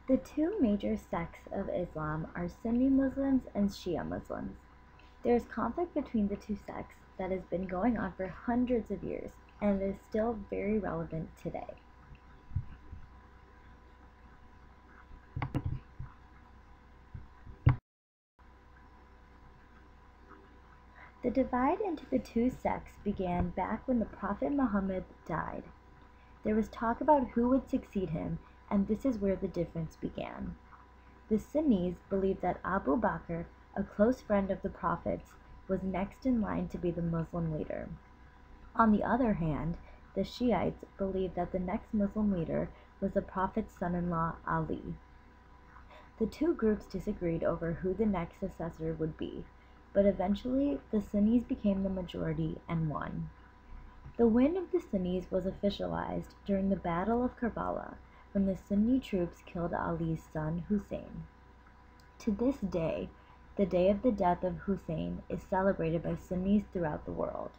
The two major sects of Islam are Sunni Muslims and Shia Muslims. There is conflict between the two sects that has been going on for hundreds of years and is still very relevant today. The divide into the two sects began back when the Prophet Muhammad died. There was talk about who would succeed him, and this is where the difference began. The Sunnis believed that Abu Bakr, a close friend of the Prophet's, was next in line to be the Muslim leader. On the other hand, the Shiites believed that the next Muslim leader was the Prophet's son-in-law Ali. The two groups disagreed over who the next successor would be, but eventually the Sunnis became the majority and won. The win of the Sunnis was officialized during the Battle of Karbala when the Sunni troops killed Ali's son Hussein. To this day, the day of the death of Hussein is celebrated by Sunnis throughout the world.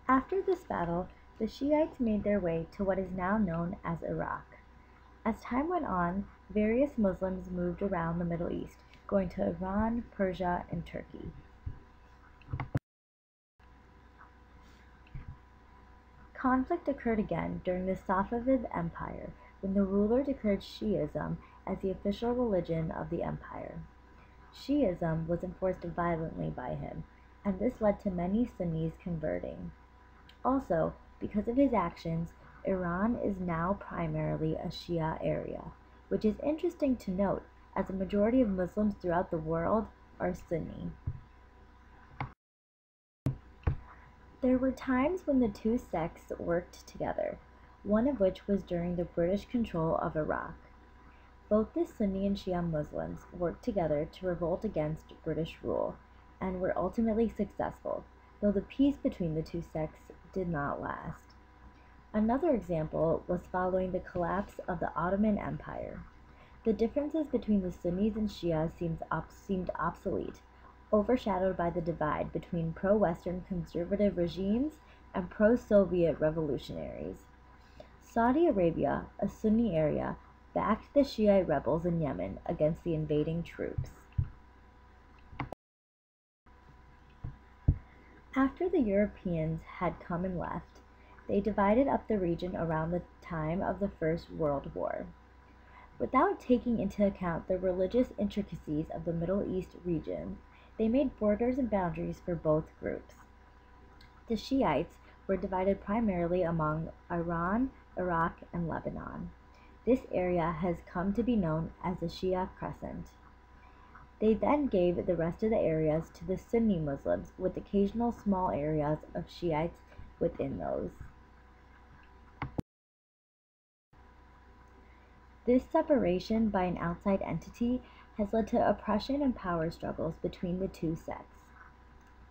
After this battle, the Shiites made their way to what is now known as Iraq. As time went on, various Muslims moved around the Middle East, going to Iran, Persia, and Turkey. Conflict occurred again during the Safavid Empire when the ruler declared Shi'ism as the official religion of the empire. Shi'ism was enforced violently by him, and this led to many Sunnis converting. Also, because of his actions, Iran is now primarily a Shia area, which is interesting to note as a majority of Muslims throughout the world are Sunni. There were times when the two sects worked together, one of which was during the British control of Iraq. Both the Sunni and Shia Muslims worked together to revolt against British rule and were ultimately successful, though the peace between the two sects did not last. Another example was following the collapse of the Ottoman Empire. The differences between the Sunnis and Shia seemed obsolete, overshadowed by the divide between pro-Western conservative regimes and pro-Soviet revolutionaries. Saudi Arabia, a Sunni area, backed the Shiite rebels in Yemen against the invading troops. After the Europeans had come and left, they divided up the region around the time of the First World War. Without taking into account the religious intricacies of the Middle East region, they made borders and boundaries for both groups. The Shiites were divided primarily among Iran, Iraq, and Lebanon. This area has come to be known as the Shia Crescent. They then gave the rest of the areas to the Sunni Muslims, with occasional small areas of Shiites within those. This separation by an outside entity has led to oppression and power struggles between the two sects.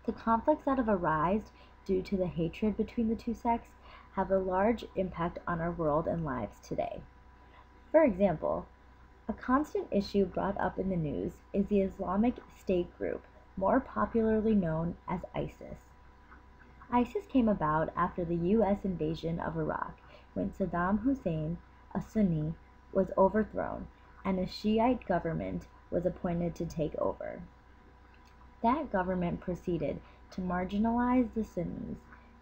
The conflicts that have arisen due to the hatred between the two sects have a large impact on our world and lives today. For example, a constant issue brought up in the news is the Islamic State group, more popularly known as ISIS. ISIS came about after the U.S. invasion of Iraq, when Saddam Hussein, a Sunni, was overthrown and a Shiite government was appointed to take over. That government proceeded to marginalize the Sunnis,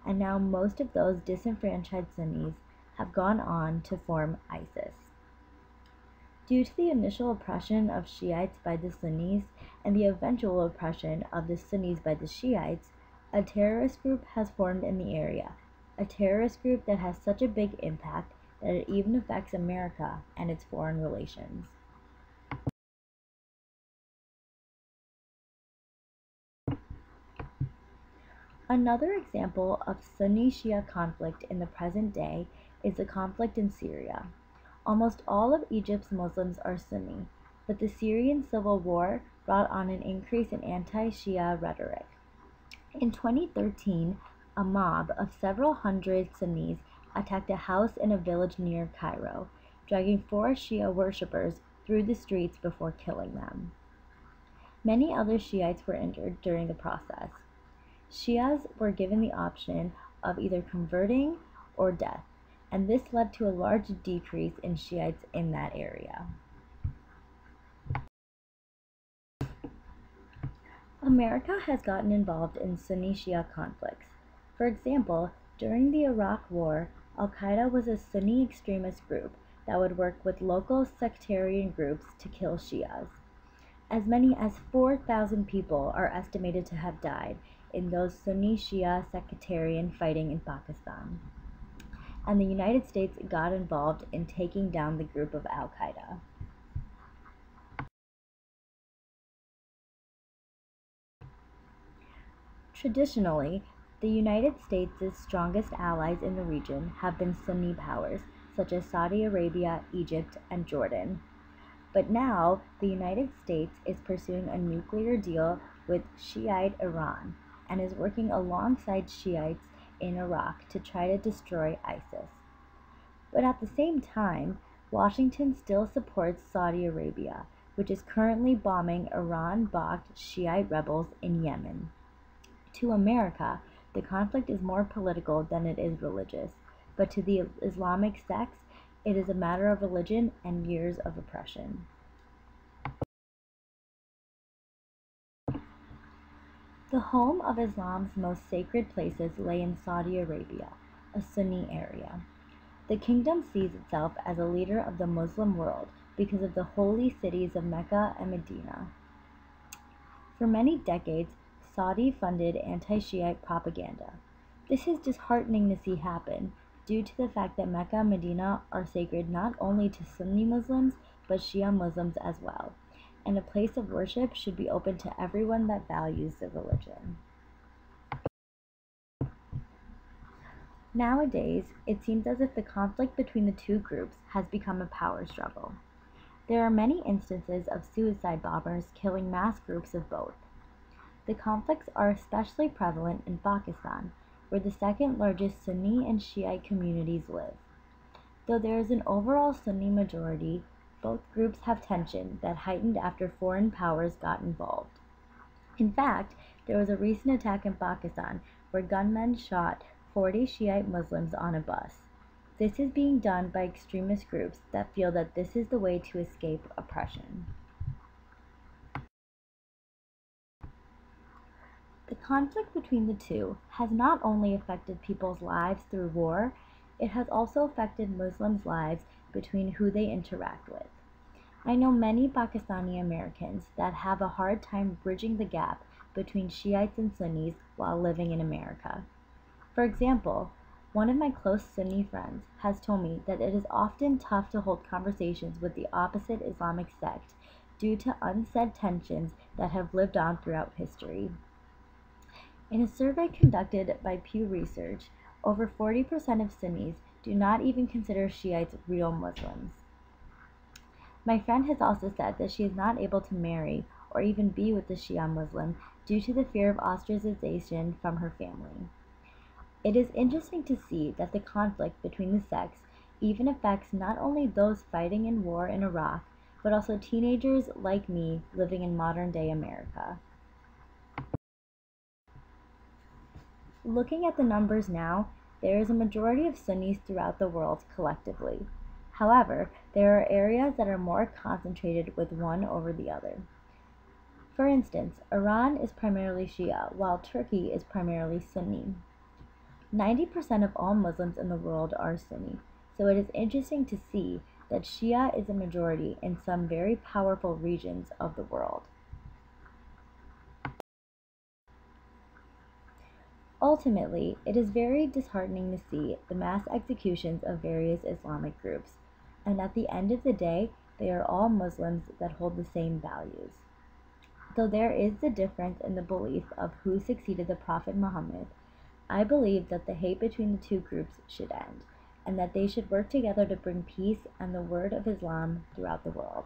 and now most of those disenfranchised Sunnis have gone on to form ISIS. Due to the initial oppression of Shiites by the Sunnis and the eventual oppression of the Sunnis by the Shiites, a terrorist group has formed in the area, a terrorist group that has such a big impact that it even affects America and its foreign relations. Another example of Sunni-Shia conflict in the present day is the conflict in Syria. Almost all of Egypt's Muslims are Sunni, but the Syrian civil war brought on an increase in anti-Shia rhetoric. In 2013, a mob of several hundred Sunnis attacked a house in a village near Cairo, dragging 4 Shia worshippers through the streets before killing them. Many other Shiites were injured during the process. Shias were given the option of either converting or death, and this led to a large decrease in Shiites in that area. America has gotten involved in Sunni-Shia conflicts. For example, during the Iraq War, Al-Qaeda was a Sunni extremist group that would work with local sectarian groups to kill Shias. As many as 4,000 people are estimated to have died in those Sunni-Shia sectarian fighting in Pakistan. And the United States got involved in taking down the group of Al-Qaeda. Traditionally, the United States' strongest allies in the region have been Sunni powers, such as Saudi Arabia, Egypt, and Jordan. But now, the United States is pursuing a nuclear deal with Shiite Iran and is working alongside Shiites in Iraq to try to destroy ISIS. But at the same time, Washington still supports Saudi Arabia, which is currently bombing Iran-backed Shiite rebels in Yemen. To America, the conflict is more political than it is religious, but to the Islamic sects, it is a matter of religion and years of oppression. The home of Islam's most sacred places lay in Saudi Arabia, a Sunni area. The kingdom sees itself as a leader of the Muslim world because of the holy cities of Mecca and Medina. For many decades, Saudi funded anti-Shiite propaganda. This is disheartening to see happen due to the fact that Mecca and Medina are sacred not only to Sunni Muslims but Shia Muslims as well, and a place of worship should be open to everyone that values the religion. Nowadays, it seems as if the conflict between the two groups has become a power struggle. There are many instances of suicide bombers killing mass groups of both. The conflicts are especially prevalent in Pakistan, where the second largest Sunni and Shiite communities live. Though there is an overall Sunni majority, both groups have tension that heightened after foreign powers got involved. In fact, there was a recent attack in Pakistan where gunmen shot 40 Shiite Muslims on a bus. This is being done by extremist groups that feel that this is the way to escape oppression. The conflict between the two has not only affected people's lives through war, it has also affected Muslims' lives between who they interact with. I know many Pakistani Americans that have a hard time bridging the gap between Shiites and Sunnis while living in America. For example, one of my close Sunni friends has told me that it is often tough to hold conversations with the opposite Islamic sect due to unsaid tensions that have lived on throughout history. In a survey conducted by Pew Research, over 40% of Sunnis do not even consider Shiites real Muslims. My friend has also said that she is not able to marry or even be with a Shia Muslim due to the fear of ostracization from her family. It is interesting to see that the conflict between the sects even affects not only those fighting in war in Iraq, but also teenagers like me living in modern-day America. Looking at the numbers now, there is a majority of Sunnis throughout the world collectively. However, there are areas that are more concentrated with one over the other. For instance, Iran is primarily Shia, while Turkey is primarily Sunni. 90% of all Muslims in the world are Sunni, so it is interesting to see that Shia is a majority in some very powerful regions of the world. Ultimately, it is very disheartening to see the mass executions of various Islamic groups, and at the end of the day, they are all Muslims that hold the same values. Though there is the difference in the belief of who succeeded the Prophet Muhammad, I believe that the hate between the two groups should end, and that they should work together to bring peace and the word of Islam throughout the world.